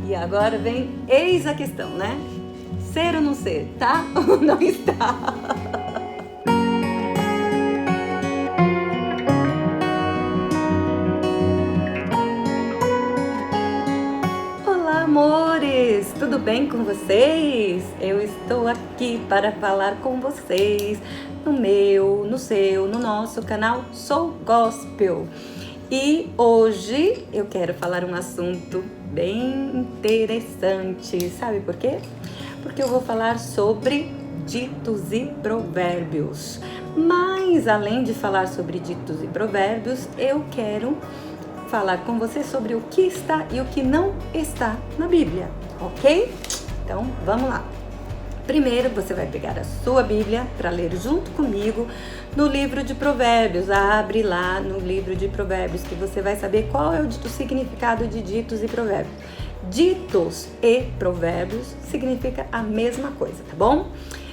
E agora vem, eis a questão, né? Ser ou não ser, tá? Ou não está? Olá, amores! Tudo bem com vocês? Eu estou aqui para falar com vocês no meu, no seu, no nosso canal Sou Gospel. E hoje eu quero falar um assunto bem interessante. Sabe por quê? Porque eu vou falar sobre ditos e provérbios. Mas além de falar sobre ditos e provérbios, eu quero falar com você sobre o que está e o que não está na Bíblia, ok? Então vamos lá. Primeiro você vai pegar a sua Bíblia para ler junto comigo no livro de Provérbios. Abre lá no livro de Provérbios que você vai saber qual é o significado de ditos e provérbios. Ditos e provérbios significa a mesma coisa, tá bom?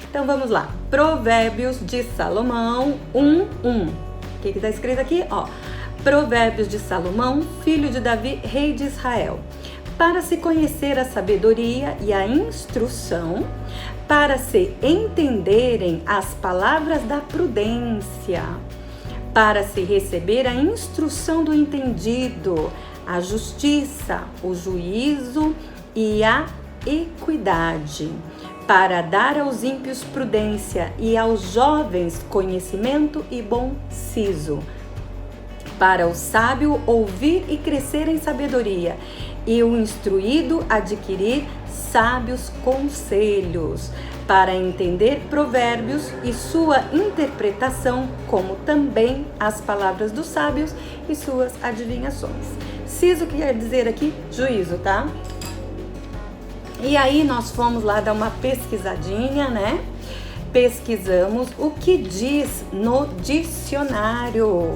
Então vamos lá. Provérbios de Salomão 1:1. O que está escrito aqui? Ó, Provérbios de Salomão, filho de Davi, rei de Israel. Para se conhecer a sabedoria e a instrução, para se entenderem as palavras da prudência, para se receber a instrução do entendido, a justiça, o juízo e a equidade, para dar aos ímpios prudência e aos jovens conhecimento e bom siso, para o sábio ouvir e crescer em sabedoria, e o instruído adquirir sábios conselhos, para entender provérbios e sua interpretação, como também as palavras dos sábios e suas adivinhações. Siso quer dizer aqui juízo, tá? E aí nós fomos lá dar uma pesquisadinha, né? Pesquisamos o que diz no dicionário.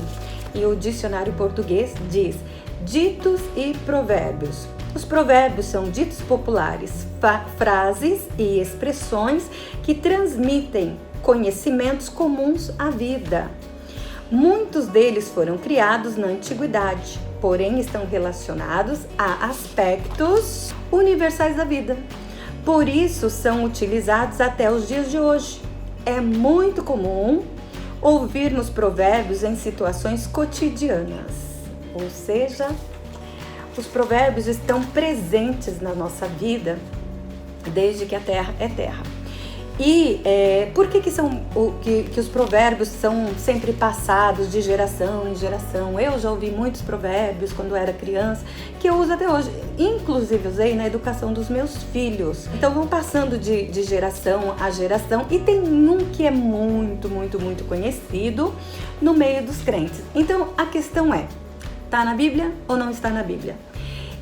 E o dicionário português diz: ditos e provérbios. Os provérbios são ditos populares, frases e expressões que transmitem conhecimentos comuns à vida. Muitos deles foram criados na antiguidade, porém estão relacionados a aspectos universais da vida. Por isso são utilizados até os dias de hoje. É muito comum ouvirmos provérbios em situações cotidianas, ou seja, os provérbios estão presentes na nossa vida desde que a terra é terra. E por que os provérbios são sempre passados de geração em geração? Eu já ouvi muitos provérbios quando era criança, que eu uso até hoje. Inclusive usei na educação dos meus filhos. Então vão passando de geração a geração. E tem um que é muito, muito, muito conhecido no meio dos crentes. Então a questão é: está na Bíblia ou não está na Bíblia?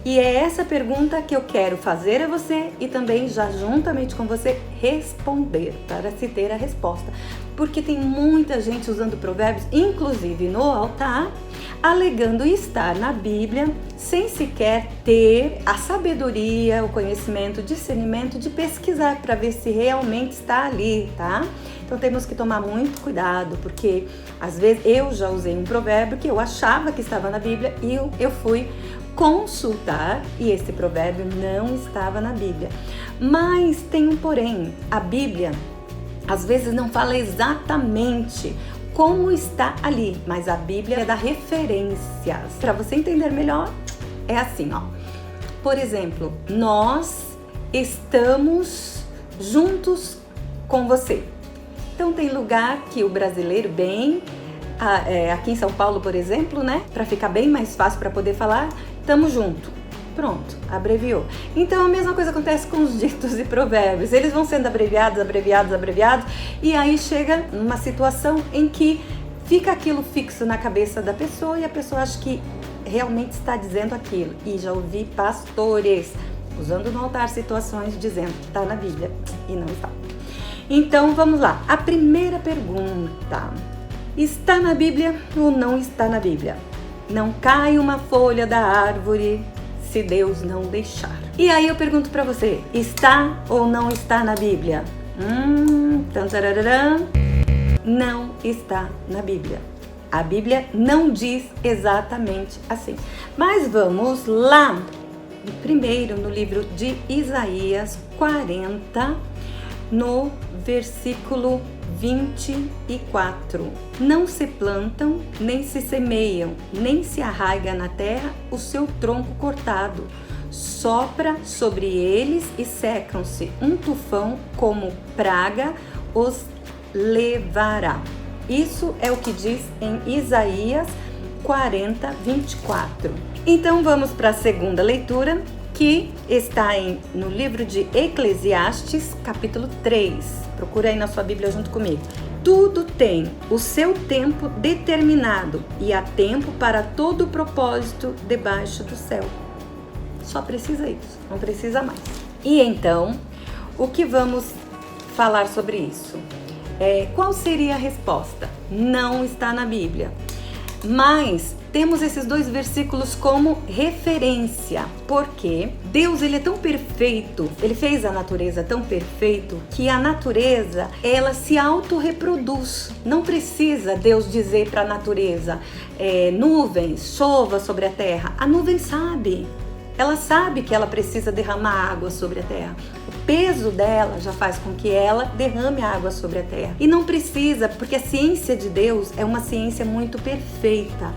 E é essa pergunta que eu quero fazer a você e também já juntamente com você responder, para se ter a resposta. Porque tem muita gente usando provérbios, inclusive no altar, alegando estar na Bíblia, sem sequer ter a sabedoria, o conhecimento, o discernimento de pesquisar para ver se realmente está ali, tá? Então temos que tomar muito cuidado, porque às vezes eu já usei um provérbio que eu achava que estava na Bíblia e eu fui consultar e esse provérbio não estava na Bíblia. Mas tem um porém: a Bíblia às vezes não fala exatamente como está ali, mas a Bíblia dá referências. Para você entender melhor, é assim, ó. Por exemplo, nós estamos juntos com você. Então tem lugar que o brasileiro aqui em São Paulo, por exemplo, né? Para ficar bem mais fácil para poder falar, tamo junto. Pronto, abreviou. Então a mesma coisa acontece com os ditos e provérbios. Eles vão sendo abreviados, e aí chega numa situação em que fica aquilo fixo na cabeça da pessoa e a pessoa acha que realmente está dizendo aquilo. E já ouvi pastores usando no altar situações dizendo que está na Bíblia e não está. Então vamos lá. A primeira pergunta: está na Bíblia ou não está na Bíblia? Não cai uma folha da árvore se Deus não deixar. E aí eu pergunto para você: está ou não está na Bíblia? Não está na Bíblia. A Bíblia não diz exatamente assim. Mas vamos lá. primeiro no livro de Isaías 40, no versículo 24. Não se plantam, nem se semeiam, nem se arraiga na terra o seu tronco cortado. Sopra sobre eles e secam-se. Um tufão como praga os levará. Isso é o que diz em Isaías 40, 24. Então vamos para a segunda leitura, que está no livro de Eclesiastes, capítulo 3. Procura aí na sua Bíblia junto comigo. Tudo tem o seu tempo determinado e há tempo para todo propósito debaixo do céu. Só precisa isso, não precisa mais. E então, o que vamos falar sobre isso? Qual seria a resposta? Não está na Bíblia. Mas temos esses dois versículos como referência, porque Deus, ele é tão perfeito, ele fez a natureza tão perfeito, que a natureza, ela se autorreproduz. Não precisa Deus dizer para a natureza, nuvens, chova sobre a terra. A nuvem sabe. Ela sabe que ela precisa derramar água sobre a terra. O peso dela já faz com que ela derrame água sobre a terra. E não precisa, porque a ciência de Deus é uma ciência muito perfeita.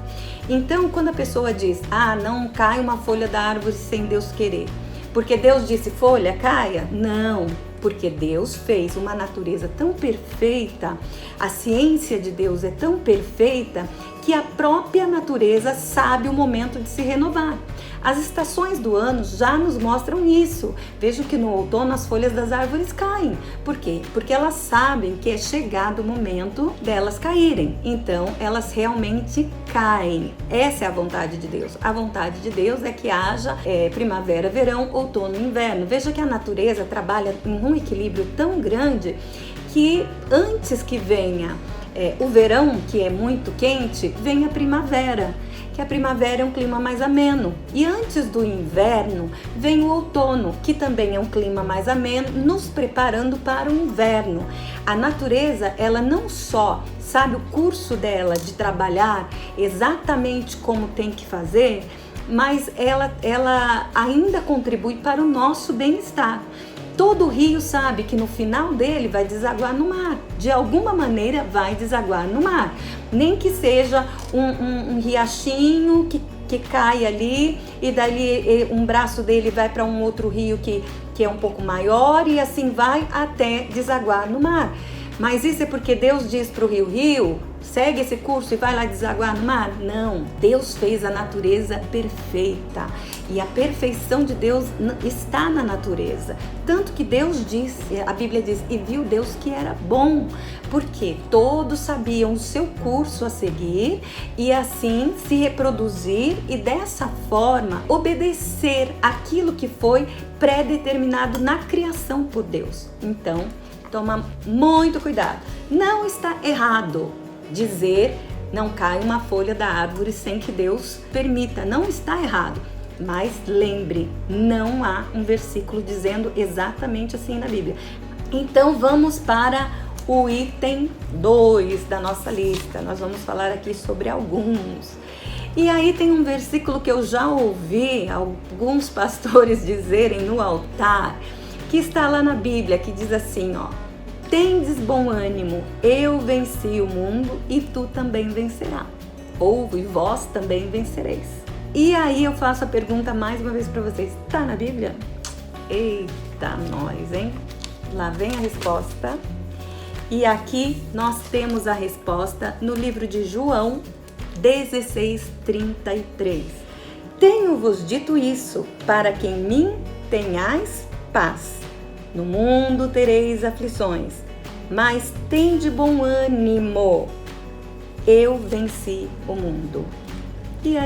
Então, quando a pessoa diz, não cai uma folha da árvore sem Deus querer, porque Deus disse folha, caia? Não, porque Deus fez uma natureza tão perfeita, a ciência de Deus é tão perfeita, que a própria natureza sabe o momento de se renovar. As estações do ano já nos mostram isso. Vejo que no outono as folhas das árvores caem. Por quê? Porque elas sabem que é chegado o momento delas caírem. Então, elas realmente caem. Essa é a vontade de Deus. A vontade de Deus é que haja primavera, verão, outono e inverno. Veja que a natureza trabalha em um equilíbrio tão grande que antes que venha o verão, que é muito quente, vem a primavera, que a primavera é um clima mais ameno. E antes do inverno, vem o outono, que também é um clima mais ameno, nos preparando para o inverno. A natureza, ela não só sabe o curso dela de trabalhar exatamente como tem que fazer, mas ela ainda contribui para o nosso bem-estar. Todo rio sabe que no final dele vai desaguar no mar. De alguma maneira vai desaguar no mar. Nem que seja um riachinho que cai ali e dali um braço dele vai para um outro rio que é um pouco maior e assim vai até desaguar no mar. Mas isso é porque Deus diz para o rio, segue esse curso e vai lá desaguar no mar? Não, Deus fez a natureza perfeita e a perfeição de Deus está na natureza. Tanto que Deus disse, a Bíblia diz, e viu Deus que era bom, porque todos sabiam o seu curso a seguir e assim se reproduzir e dessa forma obedecer aquilo que foi pré-determinado na criação por Deus. Então, toma muito cuidado. Não está errado dizer não cai uma folha da árvore sem que Deus permita. Não está errado. Mas lembre, não há um versículo dizendo exatamente assim na Bíblia. Então vamos para o item 2 da nossa lista. Nós vamos falar aqui sobre alguns. E aí tem um versículo que eu já ouvi alguns pastores dizerem no altar, que está lá na Bíblia, que diz assim, tendes bom ânimo, eu venci o mundo e tu também vencerás. Ou e vós também vencereis. E aí eu faço a pergunta mais uma vez para vocês, está na Bíblia? Eita nós, hein? Lá vem a resposta. E aqui nós temos a resposta no livro de João 16:33. Tenho-vos dito isso, para que em mim tenhais paz. No mundo tereis aflições, mas tende bom ânimo. Eu venci o mundo. E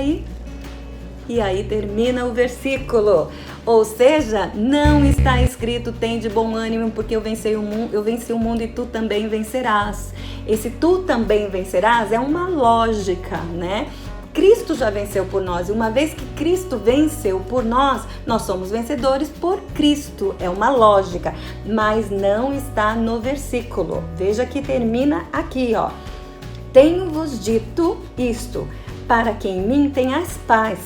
aí termina o versículo. Ou seja, não está escrito tende bom ânimo porque eu venci o mundo e tu também vencerás. Esse tu também vencerás é uma lógica, né? Cristo já venceu por nós e uma vez que Cristo venceu por nós, nós somos vencedores por Cristo. É uma lógica, mas não está no versículo. Veja que termina aqui, Tenho-vos dito isto, para que em mim tenhas paz.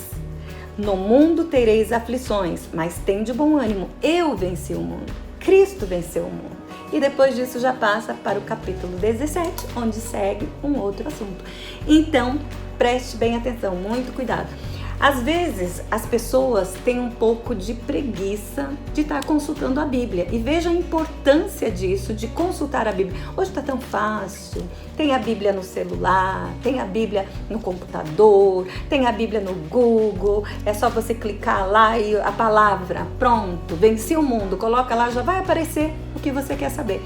No mundo tereis aflições, mas tende bom ânimo. Eu venci o mundo. Cristo venceu o mundo. E depois disso já passa para o capítulo 17, onde segue um outro assunto. Então, preste bem atenção, muito cuidado. Às vezes, as pessoas têm um pouco de preguiça de estar consultando a Bíblia. E veja a importância disso, de consultar a Bíblia. Hoje está tão fácil. Tem a Bíblia no celular, tem a Bíblia no computador, tem a Bíblia no Google. É só você clicar lá e a palavra, pronto, venci o mundo. Coloca lá, já vai aparecer o que você quer saber.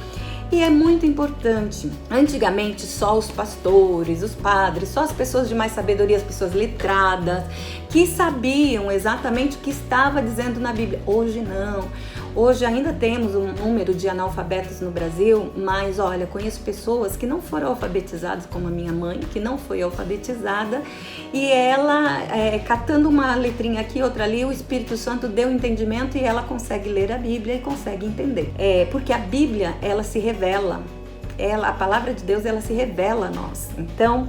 E é muito importante. Antigamente, só os pastores, os padres, só as pessoas de mais sabedoria, as pessoas letradas, que sabiam exatamente o que estava dizendo na Bíblia. Hoje não. Hoje ainda temos um número de analfabetos no Brasil, mas olha, conheço pessoas que não foram alfabetizadas, como a minha mãe, que não foi alfabetizada, e ela, catando uma letrinha aqui, outra ali, o Espírito Santo deu entendimento e ela consegue ler a Bíblia e consegue entender. Porque a Bíblia, ela se revela, a palavra de Deus, ela se revela a nós. Então,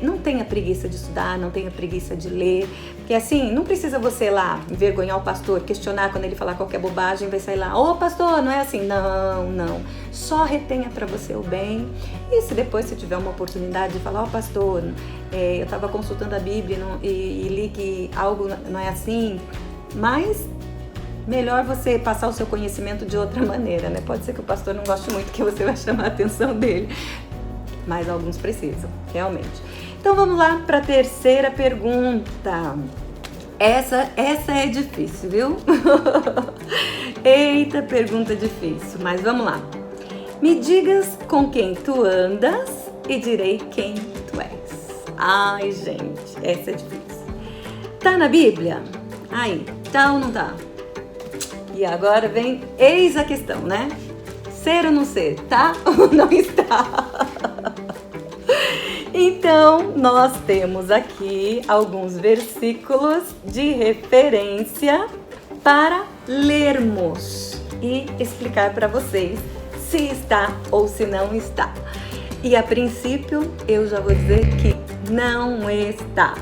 não tenha preguiça de estudar, não tenha preguiça de ler, porque assim, não precisa você lá envergonhar o pastor, questionar quando ele falar qualquer bobagem, vai sair lá, ô pastor, não é assim, não, só retenha para você o bem. E se depois você tiver uma oportunidade de falar, ô pastor, eu estava consultando a Bíblia e li que algo não é assim, mas melhor você passar o seu conhecimento de outra maneira, né? Pode ser que o pastor não goste muito, que você vai chamar a atenção dele, mas alguns precisam, realmente. Então vamos lá para a terceira pergunta. Essa é difícil, viu? Eita, pergunta difícil, mas vamos lá. Me digas com quem tu andas e direi quem tu és. Ai, gente, essa é difícil. Tá na Bíblia? Aí, tá ou não tá? E agora vem, eis a questão, né? Ser ou não ser, tá ou não está? Então, nós temos aqui alguns versículos de referência para lermos e explicar para vocês se está ou se não está. E a princípio, eu já vou dizer que não está,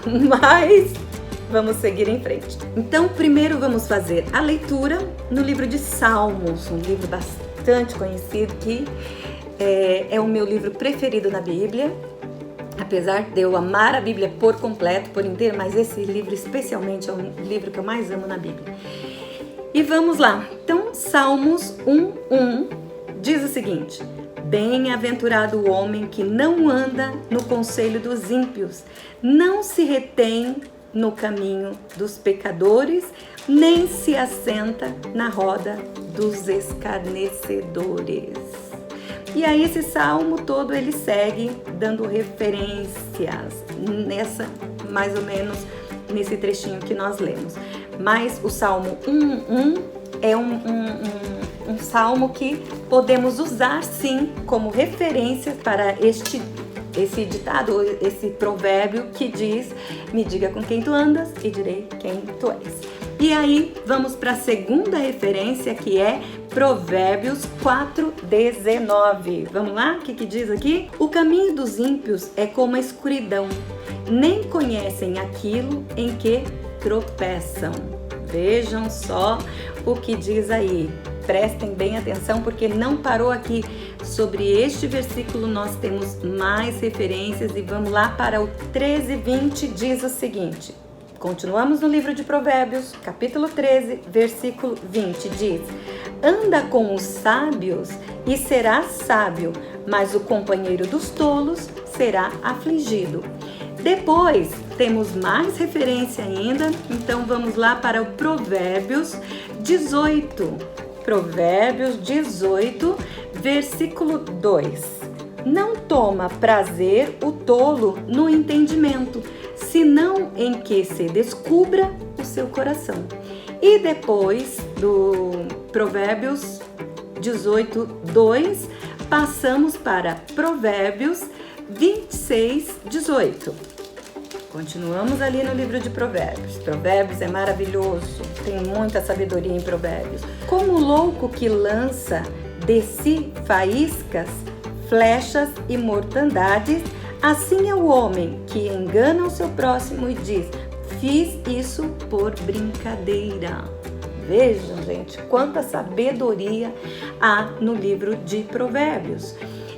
mas vamos seguir em frente. Então, primeiro vamos fazer a leitura no livro de Salmos, um livro bastante conhecido que é o meu livro preferido na Bíblia. Apesar de eu amar a Bíblia por completo, por inteiro, mas esse livro especialmente é o livro que eu mais amo na Bíblia. E vamos lá. Então, Salmos 1:1 diz o seguinte: Bem-aventurado o homem que não anda no conselho dos ímpios, não se retém no caminho dos pecadores, nem se assenta na roda dos escarnecedores. E aí esse salmo todo ele segue dando referências mais ou menos nesse trechinho que nós lemos. Mas o Salmo 1:1 é um salmo que podemos usar sim como referência para esse ditado, esse provérbio que diz: me diga com quem tu andas e direi quem tu és. E aí vamos para a segunda referência, que é Provérbios 4:19. Vamos lá? O que diz aqui? O caminho dos ímpios é como a escuridão, nem conhecem aquilo em que tropeçam. Vejam só o que diz aí. Prestem bem atenção, porque não parou aqui. Sobre este versículo nós temos mais referências e vamos lá para o 13:20, diz o seguinte. Continuamos no livro de Provérbios, capítulo 13, versículo 20, diz: Anda com os sábios e serás sábio, mas o companheiro dos tolos será afligido. Depois, temos mais referência ainda, então vamos lá para o Provérbios 18. Provérbios 18, versículo 2. Não toma prazer o tolo no entendimento, senão em que se descubra o seu coração. E depois do Provérbios 18, 2, passamos para Provérbios 26, 18. Continuamos ali no livro de Provérbios. Provérbios é maravilhoso, tem muita sabedoria em Provérbios. Como o louco que lança de si faíscas, flechas e mortandades, assim é o homem que engana o seu próximo e diz: fiz isso por brincadeira. Vejam, gente, quanta sabedoria há no livro de Provérbios.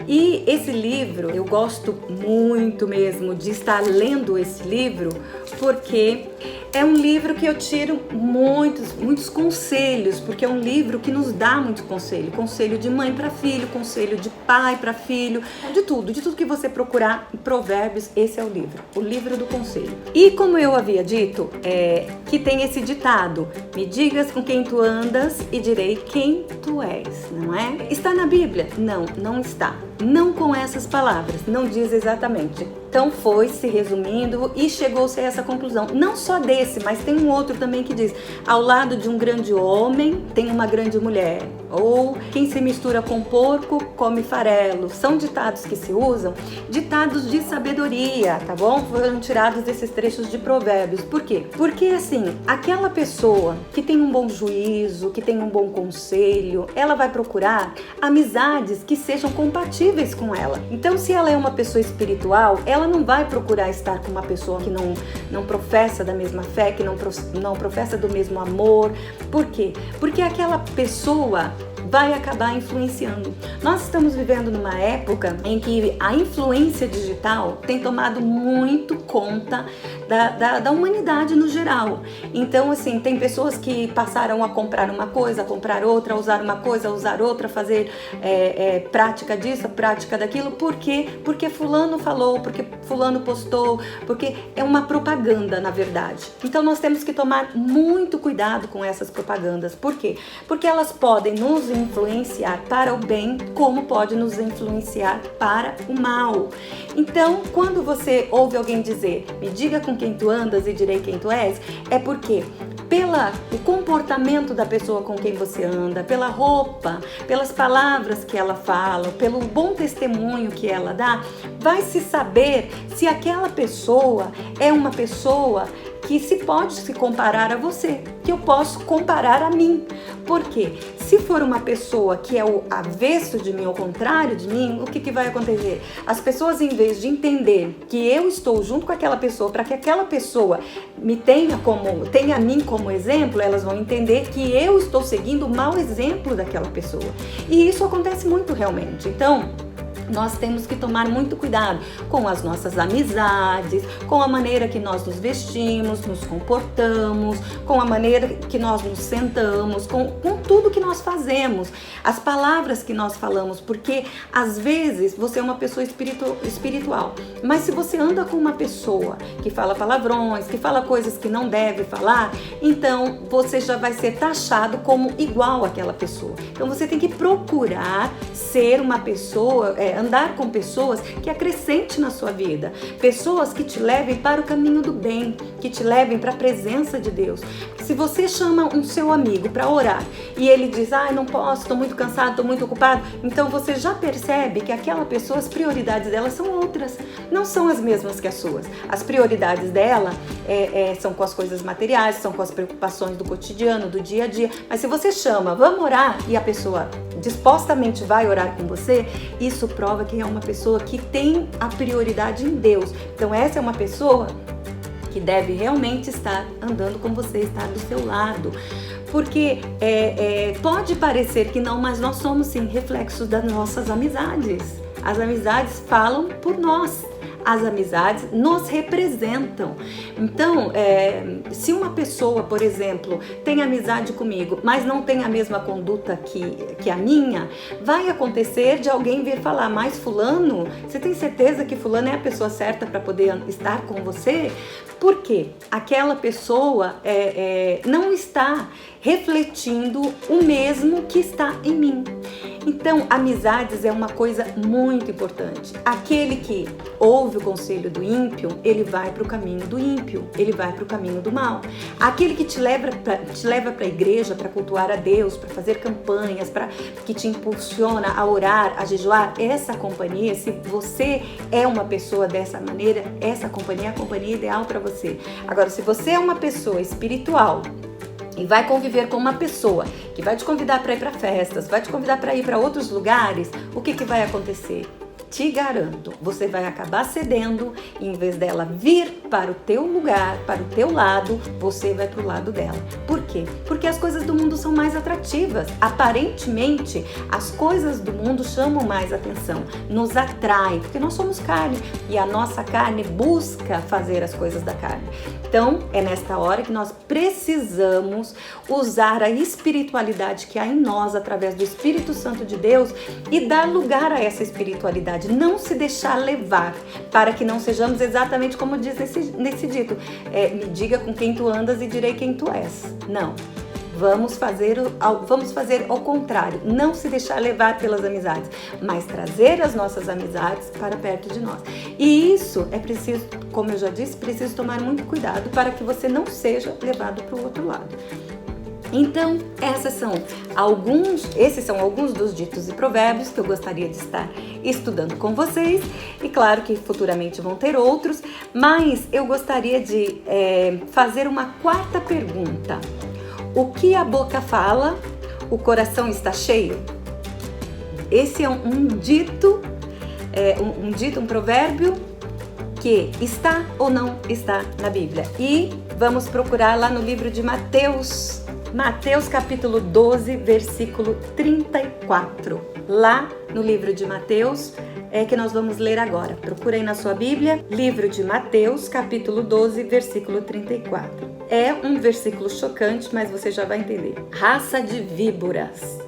E esse livro, eu gosto muito mesmo de estar lendo esse livro, porque é um livro que eu tiro muitos conselhos, porque é um livro que nos dá muito conselho. Conselho de mãe para filho, conselho de pai para filho, de tudo que você procurar em Provérbios, esse é o livro do conselho. E como eu havia dito, que tem esse ditado: me digas com quem tu andas e direi quem tu és, não é? Está na Bíblia? Não, não está. Não com essas palavras, não diz exatamente. Então foi se resumindo e chegou-se a essa conclusão. Não só desse, mas tem um outro também que diz: ao lado de um grande homem tem uma grande mulher. Ou quem se mistura com porco come farelo. São ditados que se usam, ditados de sabedoria, tá bom? Foram tirados desses trechos de Provérbios. Por quê? Porque assim, aquela pessoa que tem um bom juízo, que tem um bom conselho, ela vai procurar amizades que sejam compatíveis com ela. Então, se ela é uma pessoa espiritual, ela não vai procurar estar com uma pessoa que não professa da mesma fé, que não professa do mesmo amor. Por quê? Porque aquela pessoa vai acabar influenciando. Nós estamos vivendo numa época em que a influência digital tem tomado muito conta da humanidade no geral. Então, assim, tem pessoas que passaram a comprar uma coisa, a comprar outra, a usar uma coisa, a usar outra, fazer prática disso, prática daquilo. Por quê? Porque fulano falou, porque fulano postou, porque é uma propaganda, na verdade. Então, nós temos que tomar muito cuidado com essas propagandas. Por quê? Porque elas podem nos influenciar para o bem, como pode nos influenciar para o mal. Então, quando você ouve alguém dizer, me diga com quem tu andas e direi quem tu és, é porque pelo comportamento da pessoa com quem você anda, pela roupa, pelas palavras que ela fala, pelo bom testemunho que ela dá, vai se saber se aquela pessoa é uma pessoa que se pode se comparar a você, que eu posso comparar a mim. Por quê? Se for uma pessoa que é o avesso de mim, ao contrário de mim, o que vai acontecer? As pessoas, em vez de entender que eu estou junto com aquela pessoa, para que aquela pessoa tenha a mim como exemplo, elas vão entender que eu estou seguindo o mau exemplo daquela pessoa. E isso acontece muito realmente. Então, nós temos que tomar muito cuidado com as nossas amizades, com a maneira que nós nos vestimos, nos comportamos, com a maneira que nós nos sentamos, com tudo que nós fazemos, as palavras que nós falamos, porque às vezes você é uma pessoa espiritual, mas se você anda com uma pessoa que fala palavrões, que fala coisas que não deve falar, então você já vai ser taxado como igual àquela pessoa. Então você tem que procurar ser uma pessoa, andar com pessoas que acrescentem na sua vida, pessoas que te levem para o caminho do bem, que te levem para a presença de Deus. Se você chama um seu amigo para orar e ele diz, não posso, estou muito cansado, estou muito ocupado, então você já percebe que aquela pessoa, as prioridades dela são outras, não são as mesmas que as suas. As prioridades dela são com as coisas materiais, são com as preocupações do cotidiano, do dia a dia, mas se você chama, vamos orar, e a pessoa dispostamente vai orar com você, isso prova que é uma pessoa que tem a prioridade em Deus. Então essa é uma pessoa que deve realmente estar andando com você, estar do seu lado. Porque pode parecer que não, mas nós somos sim reflexos das nossas amizades. As amizades falam por nós. As amizades nos representam. Então, se uma pessoa, por exemplo, tem amizade comigo, mas não tem a mesma conduta que a minha, vai acontecer de alguém vir falar, mas fulano, você tem certeza que fulano é a pessoa certa para poder estar com você? Por quê? Aquela pessoa não está refletindo o mesmo que está em mim. Então, amizades é uma coisa muito importante. Aquele que ouve o conselho do ímpio, ele vai para o caminho do ímpio, ele vai para o caminho do mal. Aquele que te leva para a igreja, para cultuar a Deus, para fazer campanhas, que te impulsiona a orar, a jejuar, essa companhia, se você é uma pessoa dessa maneira, essa companhia é a companhia ideal para você. Agora, se você é uma pessoa espiritual, e vai conviver com uma pessoa que vai te convidar para ir para festas, vai te convidar para ir para outros lugares, o que vai acontecer? te garanto, você vai acabar cedendo, e em vez dela vir para o teu lugar, para o teu lado, você vai para o lado dela. Por quê? Porque as coisas do mundo são mais atrativas. Aparentemente, as coisas do mundo chamam mais atenção, nos atraem, porque nós somos carne e a nossa carne busca fazer as coisas da carne. Então, é nesta hora que nós precisamos usar a espiritualidade que há em nós, através do Espírito Santo de Deus, e dar lugar a essa espiritualidade. Não se deixar levar, para que não sejamos exatamente como diz nesse dito. Me diga com quem tu andas e direi quem tu és. Não. Vamos fazer ao contrário, não se deixar levar pelas amizades, mas trazer as nossas amizades para perto de nós. E isso é preciso, como eu já disse, preciso tomar muito cuidado para que você não seja levado para o outro lado. Então, esses são alguns dos ditos e provérbios que eu gostaria de estar estudando com vocês. E claro que futuramente vão ter outros, mas eu gostaria de fazer uma quarta pergunta. O que a boca fala, o coração está cheio? Esse é um dito, um provérbio que está ou não está na Bíblia. E vamos procurar lá no livro de Mateus, capítulo 12, versículo 34. Lá no livro de Mateus é que nós vamos ler agora. Procura aí na sua Bíblia, livro de Mateus, capítulo 12, versículo 34. É um versículo chocante, mas você já vai entender. Raça de víboras,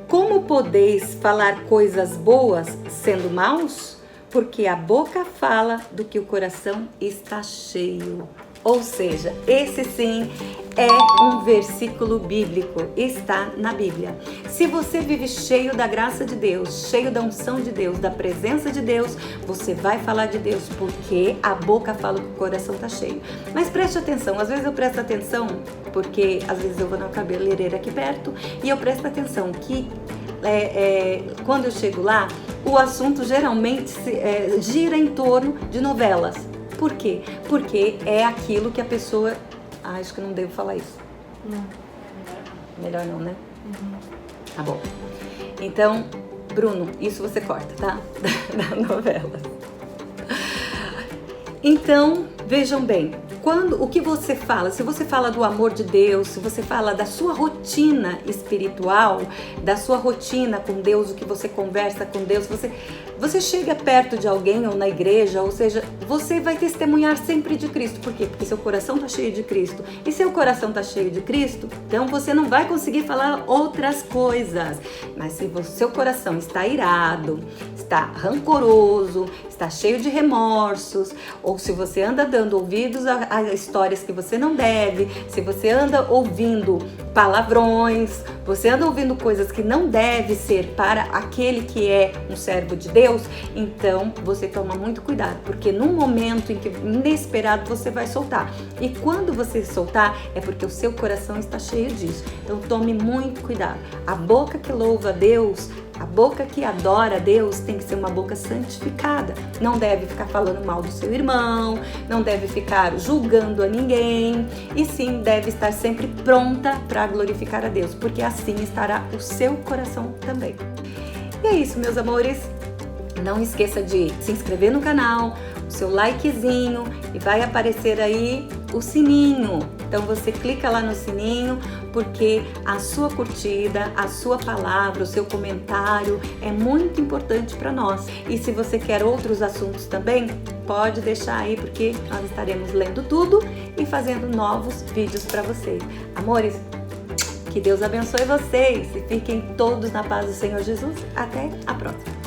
como podeis falar coisas boas sendo maus? Porque a boca fala do que o coração está cheio. Ou seja, esse sim é um versículo bíblico, está na Bíblia. Se você vive cheio da graça de Deus, cheio da unção de Deus, da presença de Deus, você vai falar de Deus, porque a boca fala que o coração está cheio. Mas preste atenção, às vezes eu presto atenção, porque às vezes eu vou na cabeleireira aqui perto, e eu presto atenção que quando eu chego lá, o assunto geralmente gira em torno de novelas. Por quê? Porque é aquilo que a pessoa... acho que não devo falar isso. Não. Melhor não, né? Tá bom. Então, Bruno, isso você corta, tá? Da novela. Então, vejam bem. O que você fala, se você fala do amor de Deus, se você fala da sua rotina espiritual, da sua rotina com Deus, o que você conversa com Deus, você chega perto de alguém ou na igreja, ou seja, você vai testemunhar sempre de Cristo. Por quê? Porque seu coração está cheio de Cristo. E seu coração está cheio de Cristo, então você não vai conseguir falar outras coisas. Mas se o seu coração está irado, está rancoroso, está cheio de remorsos, ou se você anda dando ouvidos a histórias que você não deve, se você anda ouvindo palavrões, você anda ouvindo coisas que não deve ser para aquele que é um servo de Deus, então você toma muito cuidado, porque num momento em que inesperado você vai soltar. E quando você soltar, é porque o seu coração está cheio disso. Então tome muito cuidado. A boca que louva a Deus, a boca que adora a Deus tem que ser uma boca santificada. Não deve ficar falando mal do seu irmão, não deve ficar julgando a ninguém, e sim deve estar sempre pronta para glorificar a Deus, porque assim estará o seu coração também. E é isso, meus amores. Não esqueça de se inscrever no canal, o seu likezinho, e vai aparecer aí o sininho. Então você clica lá no sininho, porque a sua curtida, a sua palavra, o seu comentário é muito importante para nós. E se você quer outros assuntos também, pode deixar aí, porque nós estaremos lendo tudo e fazendo novos vídeos para vocês. Amores, que Deus abençoe vocês e fiquem todos na paz do Senhor Jesus. Até a próxima!